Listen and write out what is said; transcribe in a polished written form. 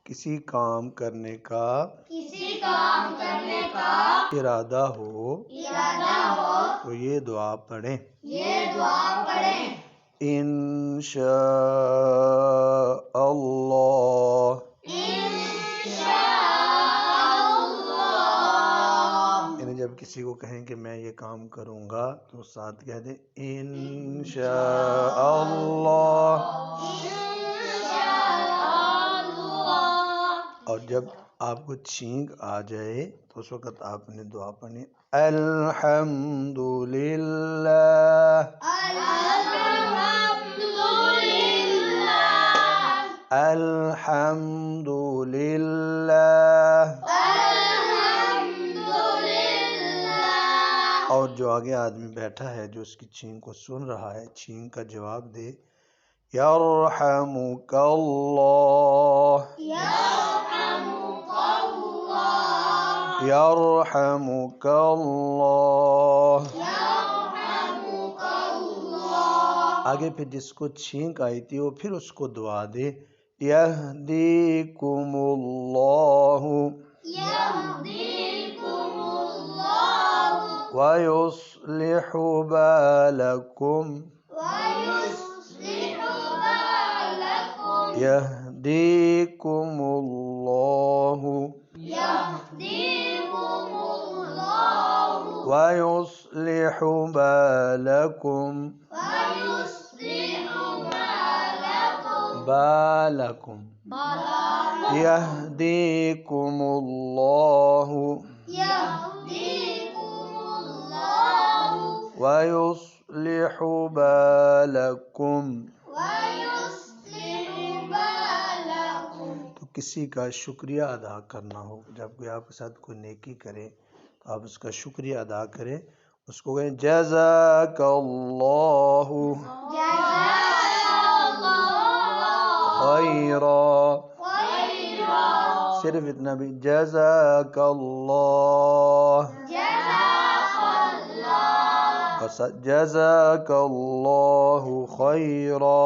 کسی کام کرنے کا ارادہ ہو تو یہ دعا پڑھیں انشاء اللہ. یعنی جب کسی کو کہیں کہ میں یہ کام کروں گا تو ساتھ کہہ دیں انشاء اللہ. اور جب آپ کو چھینک آ جائے تو اس وقت آپ نے دعا پڑھنی الحمد للہ. الحمد للہ. اور جو آگے آدمی بیٹھا ہے جو اس کی چھینک کو سن رہا ہے چھینک کا جواب دے یرحمک اللہ. یرحمک اللہ. آگے پھر جس کو چھینک آئی تھی وہ پھر اس کو دعا دے یہدیکم اللہ ویصلح بالکم. یہدیکم اللہ ویصلح بالکم. بالکم. یہدیکم اللہ ویصلح بالکم. تو کسی کا شکریہ ادا کرنا ہو جب کوئی آپ کے ساتھ کوئی نیکی کرے تو آپ اس کا شکریہ ادا کریں اس کو کہیں جزاک اللہ خیرا. صرف اتنا بھی جزاک اللہ جزاک اللہ خیرا.